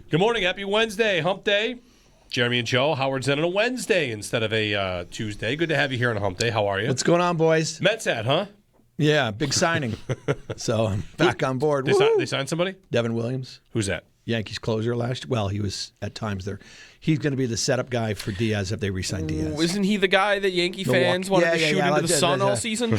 Good morning. Happy Wednesday. Hump Day. Jeremy and Joe. Howard's in on a Wednesday instead of a Tuesday. Good to have you here on a Hump Day. How are you? What's going on, boys? Mets hat, huh? Yeah, big signing. So I'm back on board. They signed somebody? Devin Williams. Who's that? Yankees closer last year. Well, he was at times there. He's going to be the setup guy for Diaz if they re-sign Diaz. Isn't he the guy that Yankee fans wanted to shoot into the sun all season?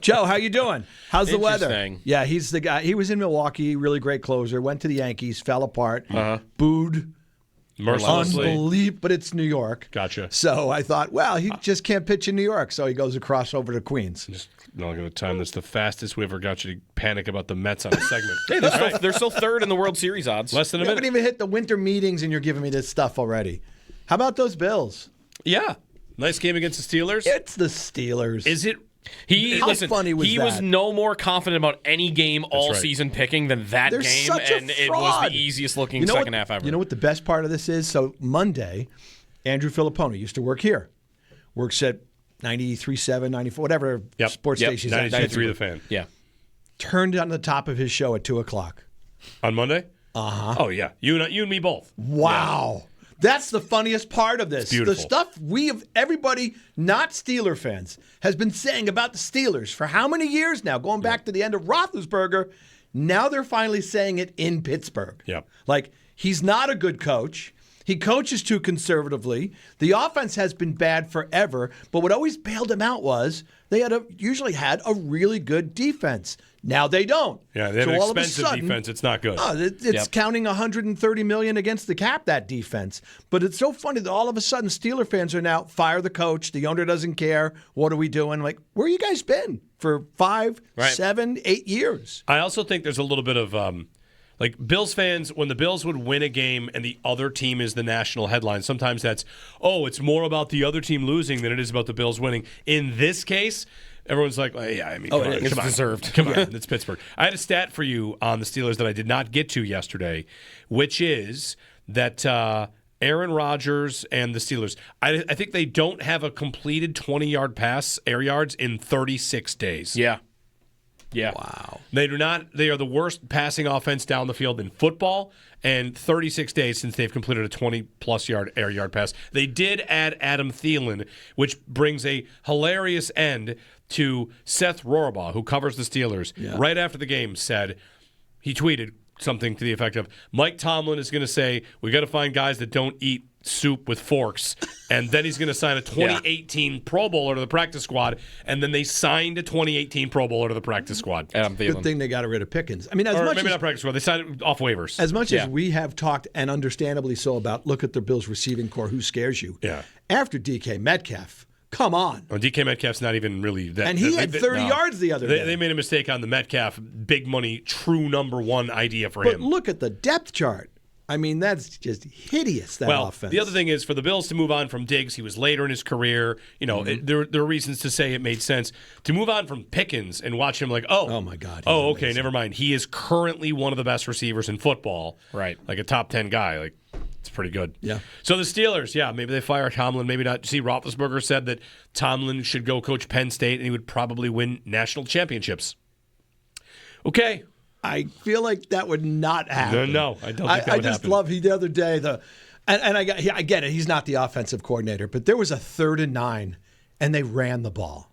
Joe, how you doing? How's the weather? Interesting. Yeah, he's the guy. He was in Milwaukee, really great closer. Went to the Yankees, fell apart, booed. Mercilessly. Unbelievable, but it's New York. Gotcha. So I thought, well, he just can't pitch in New York, so he goes across over to Queens. Just not going to time this. The fastest we ever got you to panic about the Mets on a segment. Hey, they're still third in the World Series odds. Less than a You haven't minute. even hit the winter meetings, and you're giving me this stuff already. How about those Bills? Yeah. Nice game against the Steelers. It's the Steelers. Is it? How funny was he that? was no more confident about any game all right. season picking than that They're game, such a and it was fraud. the easiest looking second half ever. You know what the best part of this is? So Monday, Andrew Filippone used to work here. Works at 93.7, 94, whatever sports station he's at. 93 The Fan. Yeah. Turned on the top of his show at 2 o'clock. On Monday? Uh-huh. Oh, yeah. You and me both. Wow. That's the funniest part of this. It's beautiful. The stuff everybody not Steeler fans, has been saying about the Steelers for how many years now? Going back to the end of Roethlisberger. Now they're finally saying it in Pittsburgh. Yep. Like, he's not a good coach. He coaches too conservatively. The offense has been bad forever, but what always bailed him out was they usually had a really good defense. Now they don't. Yeah, they have So an all of a expensive sudden, defense. It's not good. It's counting $130 million against the cap, that defense. But it's so funny that all of a sudden Steeler fans are now, fire the coach, the owner doesn't care, what are we doing? Like, where you guys been for 5, 7, 8 years? I also think there's a little bit of like Bills fans, when the Bills would win a game and the other team is the national headline, sometimes that's, it's more about the other team losing than it is about the Bills winning. In this case, everyone's like, well, yeah, I mean, it's deserved. Come on, it's Pittsburgh. I had a stat for you on the Steelers that I did not get to yesterday, which is that Aaron Rodgers and the Steelers, I think they don't have a completed 20-yard pass, air yards, in 36 days. Yeah. Wow. They do not. They are the worst passing offense down the field in football, and 36 days since they've completed a 20-plus yard air yard pass. They did add Adam Thielen, which brings a hilarious end to Seth Rorabaugh, who covers the Steelers. Yeah. Right after the game, he tweeted something to the effect of, Mike Tomlin is going to say, we got to find guys that don't eat soup with forks, and then he's going to sign a 2018 Pro Bowler to the practice squad, and then they signed a 2018 Pro Bowler to the practice squad. Adam Thielen. Good thing they got rid of Pickens. I mean, Maybe not practice squad. They signed it off waivers. As much as we have talked, and understandably so, about look at the Bills receiving core, who scares you? Yeah. After DK Metcalf, come on. Well, DK Metcalf's not even really that. And he had 30 yards the other day. They made a mistake on the Metcalf big money, true number one idea for But him. look at the depth chart. I mean, that's just hideous, that offense. The other thing is, for the Bills to move on from Diggs, he was later in his career. You know, there are reasons to say it made sense. To move on from Pickens and watch him like, oh my God. Okay, amazing. never mind. He is currently one of the best receivers in football. Right. Like a top 10 guy. Like, it's pretty good. Yeah. So the Steelers, maybe they fire Tomlin, maybe not. See, Roethlisberger said that Tomlin should go coach Penn State and he would probably win national championships. Okay. I feel like that would not happen. No, I don't think that would just happen. love the other day I get it. He's not the offensive coordinator, but there was a 3rd and 9, and they ran the ball.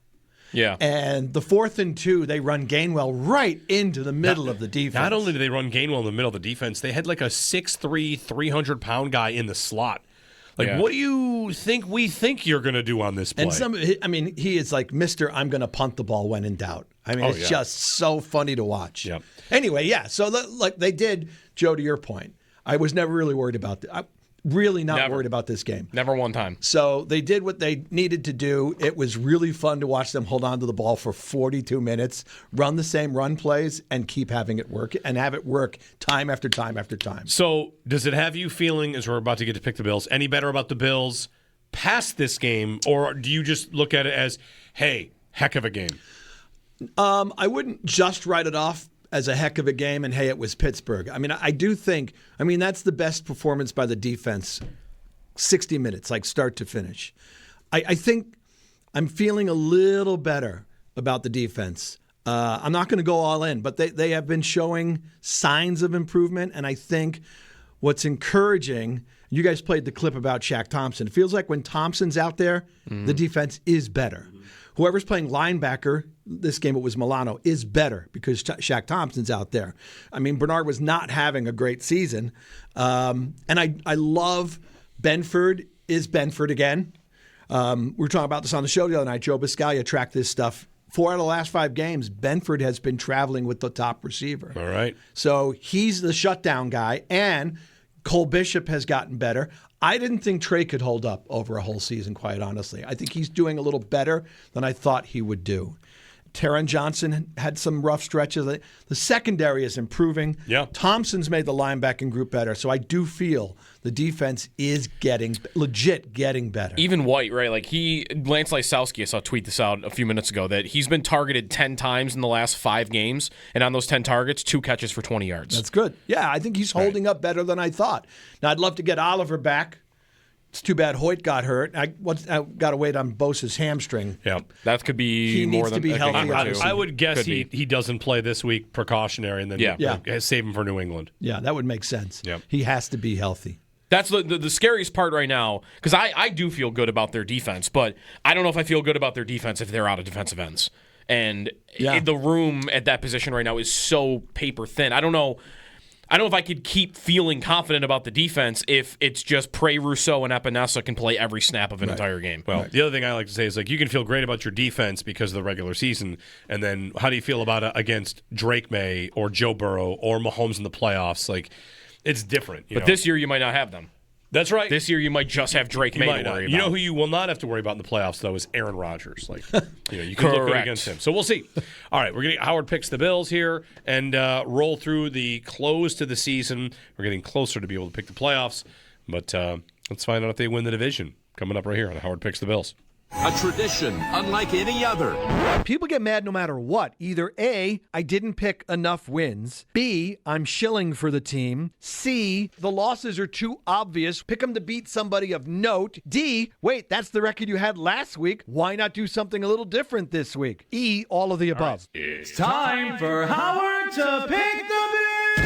Yeah. And the 4th and 2, they run Gainwell right into the middle of the defense. Not only did they run Gainwell in the middle of the defense, they had like a 6'3", 300-pound guy in the slot. Like, what do you think we think you're going to do on this play? And he is like Mr. I'm going to punt the ball when in doubt. I mean, it's just so funny to watch. Yep. Anyway, so like they did, Joe, to your point, I was never really worried about it. Really not worried about this game. Never one time. So they did what they needed to do. It was really fun to watch them hold on to the ball for 42 minutes, run the same run plays, and keep having it work, and have it work time after time after time. So does it have you feeling, as we're about to get to pick the Bills, any better about the Bills past this game, or do you just look at it as, hey, heck of a game? I wouldn't just write it off as a heck of a game and, hey, it was Pittsburgh. I mean, I do think, that's the best performance by the defense, 60 minutes, like start to finish. I think I'm feeling a little better about the defense I'm not going to go all in, but they have been showing signs of improvement, and I think what's encouraging, you guys played the clip about Shaq Thompson. It feels like when Thompson's out there, the defense is better. Whoever's playing linebacker, this game it was Milano, is better because Shaq Thompson's out there. I mean, Bernard was not having a great season. And I love Benford is Benford again. We were talking about this on the show the other night. Joe Biscaglia tracked this stuff. 4 out of the last 5 games, Benford has been traveling with the top receiver. All right. So he's the shutdown guy, and Cole Bishop has gotten better. I didn't think Trey could hold up over a whole season, quite honestly. I think he's doing a little better than I thought he would do. Taron Johnson had some rough stretches. The secondary is improving. Yeah. Thompson's made the linebacking group better. So I do feel the defense is getting better. Even White, right? Like Lance Lysowski, I saw tweet this out a few minutes ago, that he's been targeted 10 times in the last 5 games. And on those 10 targets, 2 catches for 20 yards. That's good. Yeah, I think he's holding up better than I thought. Now, I'd love to get Oliver back. It's too bad Hoyt got hurt. I got to wait on Bosa's hamstring. Yeah, that could be he more needs than to be healthy. I would guess he doesn't play this week, precautionary, and then save him for New England. Yeah, that would make sense. Yeah. He has to be healthy. That's the scariest part right now, because I do feel good about their defense, but I don't know if I feel good about their defense if they're out of defensive ends. And the room at that position right now is so paper thin. I don't know if I could keep feeling confident about the defense if it's just Prey, Rousseau, and Epinesa can play every snap of an entire game. Well, the other thing I like to say is, like, you can feel great about your defense because of the regular season, and then how do you feel about it against Drake May or Joe Burrow or Mahomes in the playoffs? Like, it's different. But this year you might not have them. That's right. This year you might just have Drake May to worry about. You know who you will not have to worry about in the playoffs, though, is Aaron Rodgers. Like, you can look good against him. So we'll see. All right, we're getting Howard picks the Bills here and roll through the close to the season. We're getting closer to be able to pick the playoffs, but let's find out if they win the division. Coming up right here on Howard picks the Bills. A tradition unlike any other. People get mad no matter what. Either A, I didn't pick enough wins. B, I'm shilling for the team. C, the losses are too obvious. Pick them to beat somebody of note. D, wait, that's the record you had last week. Why not do something a little different this week? E, all of the above. Right. It's time for Howard to pick the Bills.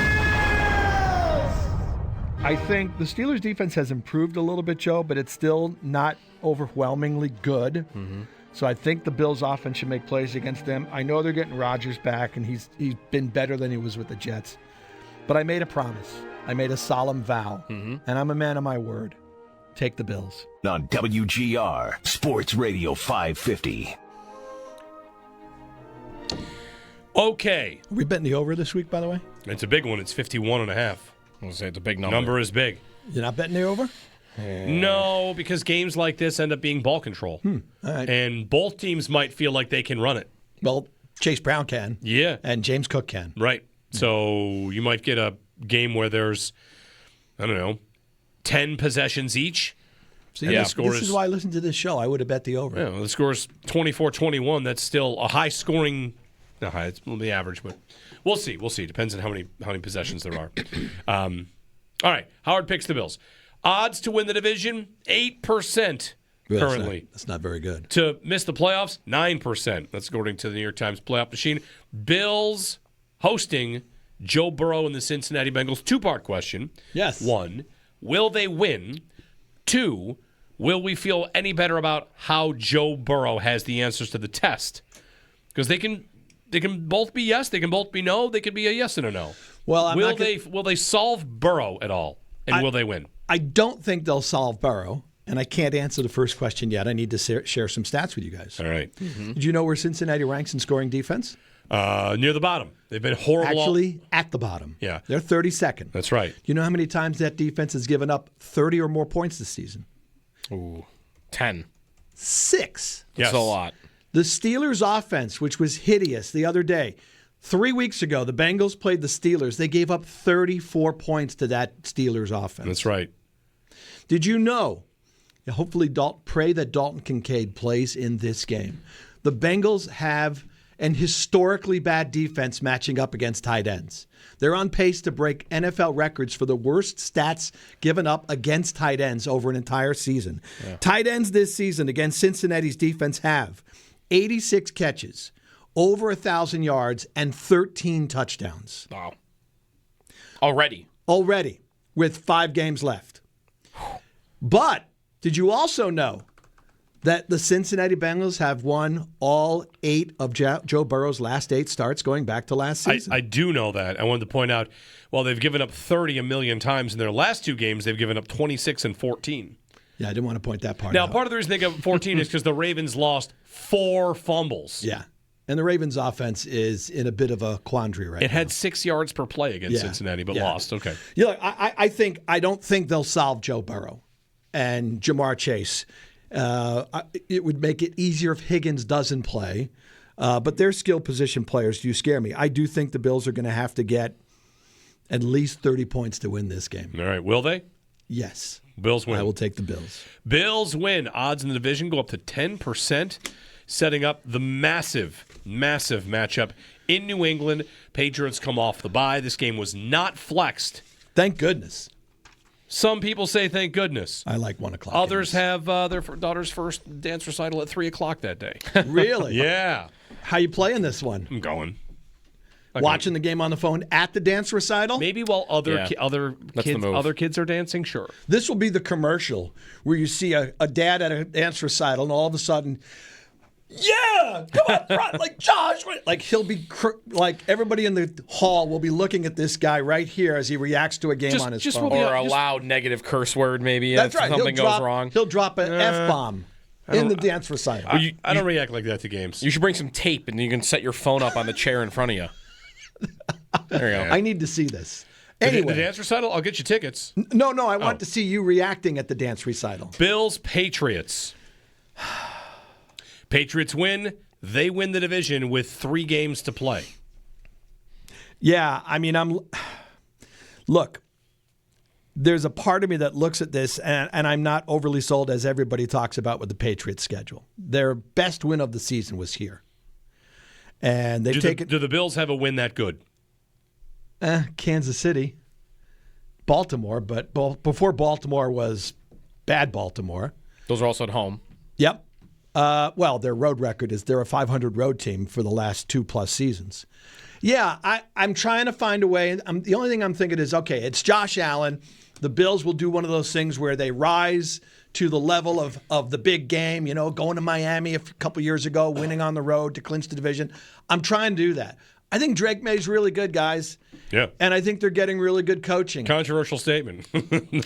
I think the Steelers' defense has improved a little bit, Joe, but it's still not overwhelmingly good. Mm-hmm. So I think the Bills' offense should make plays against them. I know they're getting Rodgers back, and he's been better than he was with the Jets. But I made a promise. I made a solemn vow, and I'm a man of my word. Take the Bills. On WGR, Sports Radio 550. Okay. Are we betting the over this week, by the way? It's a big one. It's 51.5. I was say it's a big number. Number is big. You're not betting the over? No, because games like this end up being ball control. All right. And both teams might feel like they can run it. Well, Chase Brown can. Yeah. And James Cook can. Right. So you might get a game where there's, 10 possessions each. See, this is why I listen to this show. I would have bet the over. Yeah, well, the score is 24-21. That's still a high scoring. Not high, it's the average, but we'll see. We'll see. Depends on how many possessions there are. All right. Howard picks the Bills. Odds to win the division, 8% currently. That's not very good. To miss the playoffs, 9%. That's according to the New York Times playoff machine. Bills hosting Joe Burrow and the Cincinnati Bengals. 2-part question. Yes. 1, will they win? 2, will we feel any better about how Joe Burrow has the answers to the test? Because they can both be yes, they can both be no, they could be a yes and a no. Well, will they solve Burrow at all? And will they win? I don't think they'll solve Burrow, and I can't answer the first question yet. I need to share some stats with you guys. All right. Did you know where Cincinnati ranks in scoring defense? Near the bottom. They've been horrible. Actually, at the bottom. Yeah. They're 32nd. That's right. You know how many times that defense has given up 30 or more points this season? Ooh, 10. 6. Yes. That's a lot. The Steelers' offense, which was hideous the other day, 3 weeks ago, the Bengals played the Steelers. They gave up 34 points to that Steelers offense. That's right. Did you know? Hopefully, pray that Dalton Kincaid plays in this game. The Bengals have an historically bad defense matching up against tight ends. They're on pace to break NFL records for the worst stats given up against tight ends over an entire season. Yeah. Tight ends this season against Cincinnati's defense have 86 catches, over 1,000 yards and 13 touchdowns. Wow. Already, with 5 games left. But did you also know that the Cincinnati Bengals have won all 8 of Joe Burrow's last 8 starts going back to last season? I do know that. I wanted to point out, while they've given up 30 a million times in their last 2 games, they've given up 26 and 14. Yeah, I didn't want to point that part Now, out. part of the reason they gave up 14 is because the Ravens lost 4 fumbles. Yeah. And the Ravens' offense is in a bit of a quandary right now. It had 6 yards per play against Cincinnati, but lost. Okay. Yeah, look, I don't think they'll solve Joe Burrow and Jamar Chase. It would make it easier if Higgins doesn't play. But their skill position players do scare me. I do think the Bills are going to have to get at least 30 points to win this game. All right. Will they? Yes. Bills win. I will take the Bills. Bills win. Odds in the division go up to 10%, setting up the massive matchup in New England. Patriots come off the bye. This game was not flexed. Thank goodness. Some people say thank goodness. I like 1 o'clock. Others have their daughter's first dance recital at 3 o'clock that day. Really? Yeah. How you playing this one? I'm going. Watching the game on the phone at the dance recital? Maybe while other That's the move. other kids are dancing, sure. This will be the commercial where you see a dad at a dance recital and all of a sudden, yeah, come on, front, like Josh. Like he'll be, like everybody in the hall will be looking at this guy right here as he reacts to a game on his phone. Or a loud negative curse word maybe That's if right. something goes wrong. He'll drop an F-bomb in the dance recital. I don't react like that to games. You should bring some tape and you can set your phone up on the chair in front of you. There you go. I need to see this. The Anyway, dance recital? I'll get you tickets. no, I want to see you reacting at the dance recital. Bills, Patriots. Patriots win. They win the division with 3 games to play. Yeah, I mean, look, there's a part of me that looks at this, and I'm not overly sold as everybody talks about with the Patriots schedule. Their best win of the season was here. And they've taken. Do the Bills have a win that good? Kansas City, Baltimore, but before Baltimore was bad Baltimore. Those are also at home. Yep. Well, their road record is they're a 500 road team for the last 2+ seasons. Yeah, I'm trying to find a way. The only thing I'm thinking is, okay, it's Josh Allen. The Bills will do one of those things where they rise to the level of the big game, going to Miami a couple years ago, winning on the road to clinch the division. I'm trying to do that. I think Drake May's really good, guys. Yeah. And I think they're getting really good coaching. Controversial statement.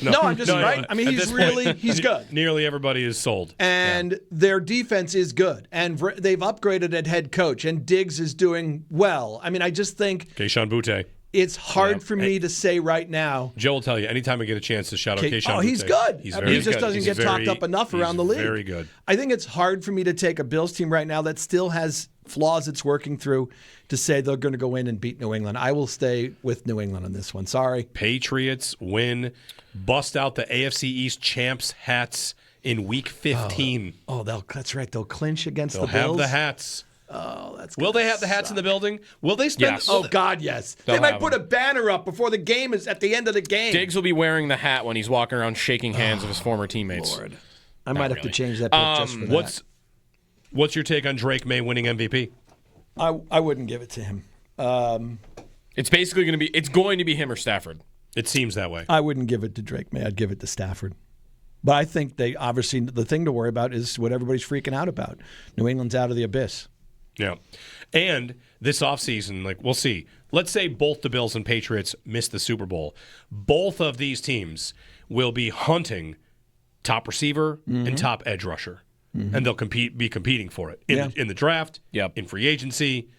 No, I'm just right. I mean, he's good. Nearly everybody is sold. And their defense is good. And they've upgraded at head coach. And Diggs is doing well. I mean, I just think Keyshawn Butte. It's hard for me to say right now. Joe will tell you anytime I get a chance to shout out Keyshawn Butte. He's good. He just doesn't get talked up enough around the league. Very good. I think it's hard for me to take a Bills team right now that still has flaws it's working through to say they're going to go in and beat New England. I will stay with New England on this one. Sorry. Patriots win. Bust out the AFC East champs hats in Week 15. That's right. They'll clinch against the Bills. They'll have the hats. Oh, that's Will they have the hats in the building? Will they spend? Yes. Oh, God, yes. They might put a banner up before the game is at the end of the game. Diggs will be wearing the hat when he's walking around shaking hands with his former teammates. Lord. I might have to change that pick just for that. What's your take on Drake May winning MVP? I wouldn't give it to him. It's basically going to be him or Stafford. It seems that way. I wouldn't give it to Drake May. I'd give it to Stafford. But I think the thing to worry about is what everybody's freaking out about. New England's out of the abyss. Yeah. And this offseason, we'll see. Let's say both the Bills and Patriots miss the Super Bowl. Both of these teams will be hunting top receiver and top edge rusher. Mm-hmm. And they'll be competing for it in the draft, in free agency.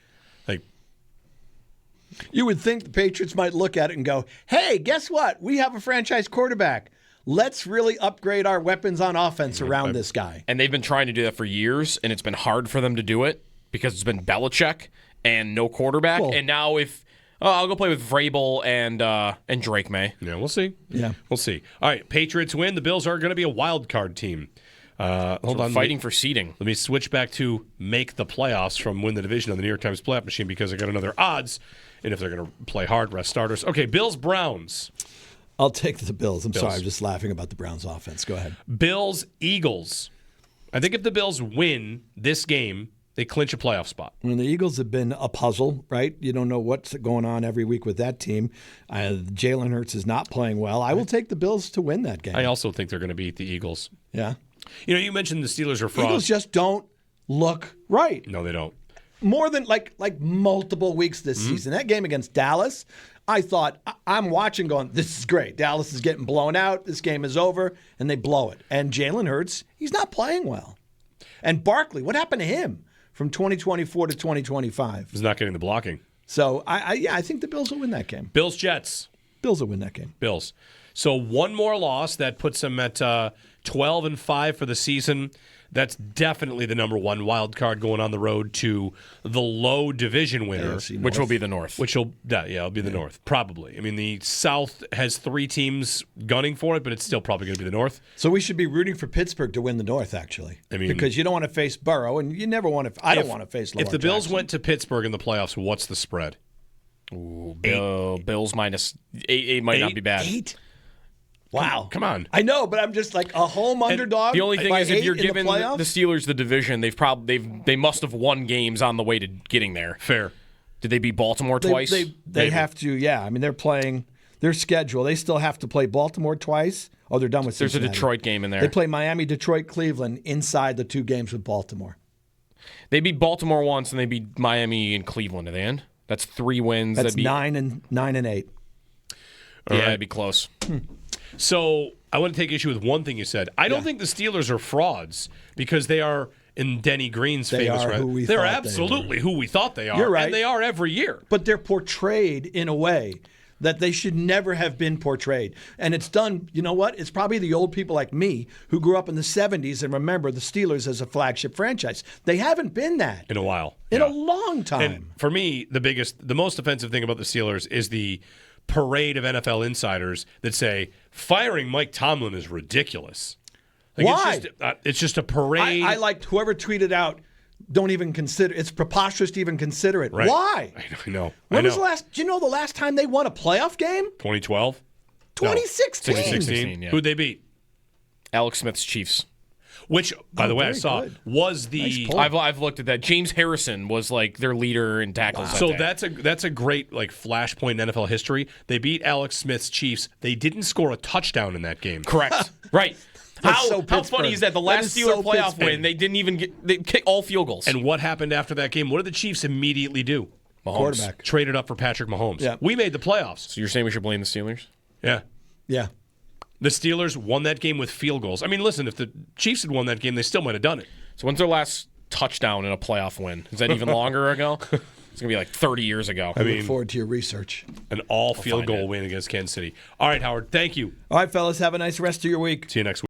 You would think the Patriots might look at it and go, hey, guess what? We have a franchise quarterback. Let's really upgrade our weapons on offense around this guy. And they've been trying to do that for years, and it's been hard for them to do it because it's been Belichick and no quarterback. And now I'll go play with Vrabel and Drake May. Yeah, we'll see. Yeah. We'll see. All right, Patriots win. The Bills are going to be a wild card team. Hold on. Fighting for seeding. Let me switch back to make the playoffs from win the division on the New York Times playoff machine because I got another odds. And if they're going to play hard, rest starters. Okay, Bills-Browns. I'll take the Bills. I'm sorry. I'm just laughing about the Browns offense. Go ahead. Bills-Eagles. I think if the Bills win this game, they clinch a playoff spot. I mean, the Eagles have been a puzzle, right? You don't know what's going on every week with that team. Jalen Hurts is not playing well. I will take the Bills to win that game. I also think they're going to beat the Eagles. Yeah. You mentioned the Steelers are frauds. Eagles just don't look right. No, they don't. More than like multiple weeks this season. That game against Dallas, I thought, I'm watching going, this is great. Dallas is getting blown out. This game is over, and they blow it. And Jalen Hurts, he's not playing well. And Barkley, what happened to him from 2024 to 2025? He's not getting the blocking. So, I think the Bills will win that game. Bills-Jets. Bills will win that game. Bills. So one more loss, that puts them at 12-5 for the season. That's definitely the number one wild card going on the road to the low division winner, which will be the North. It'll be the North, probably. I mean, the South has 3 teams gunning for it, but it's still probably going to be the North. So we should be rooting for Pittsburgh to win the North, actually. I mean, because you don't want to face Burrow, and you never want to. I don't want to face Lamar If the Bills Jackson. went to Pittsburgh in the playoffs, what's the spread? Ooh, Bills minus 8 might not be bad. 8? Wow. Come on. I know, but I'm just like a home underdog. The only thing by is, if 8 you're in giving the the playoffs? Steelers the division, they must have won games on the way to getting there. Fair. Did they beat Baltimore twice? They have to, yeah. I mean, they're playing their schedule. They still have to play Baltimore twice. Oh, they're done with There's Cincinnati. a Detroit game in there. They play Miami, Detroit, Cleveland inside the 2 games with Baltimore. They beat Baltimore once, and they beat Miami and Cleveland at the end. That's 3 wins. That's 9 and 8. Yeah, it'd be close. So I want to take issue with one thing you said. I don't think the Steelers are frauds because they are, in Denny Green's famous are rant, who we they're thought they absolutely who we thought they are. You're right. And they are every year. But they're portrayed in a way that they should never have been portrayed. And it's done, you know what? It's probably the old people like me who grew up in the 70s and remember the Steelers as a flagship franchise. They haven't been that In a while. in Yeah. a long time. And for me, the most offensive thing about the Steelers is the parade of NFL insiders that say firing Mike Tomlin is ridiculous. Why? It's just a parade. I liked whoever tweeted out, don't even consider it's preposterous to even consider it. Right. Why? I know. When was the last? Do you know the last time they won a playoff game? 2012? 2016. 2016, yeah. Who'd they beat? Alex Smith's Chiefs. Which, by the way, I very saw good. was the. Nice pull. I've looked at that. James Harrison was like their leader in tackles. So that day. that's a great like flashpoint in NFL history. They beat Alex Smith's Chiefs. They didn't score a touchdown in that game. correct. Right. That's How so how Pittsburgh. funny is that? The That last is Steeler so playoff Pittsburgh. win, they didn't even they kicked all field goals. And what happened after that game? What did the Chiefs immediately do? Mahomes. Quarterback. Traded up for Patrick Mahomes. Yeah. We made the playoffs. So you're saying we should blame the Steelers? Yeah. Yeah. The Steelers won that game with field goals. I mean, listen, if the Chiefs had won that game, they still might have done it. So when's their last touchdown in a playoff win? Is that even longer ago? It's gonna be like 30 years ago. I look forward to your research. An all field find goal it. win against Kansas City. All right, Howard, thank you. All right, fellas, have a nice rest of your week. See you next week.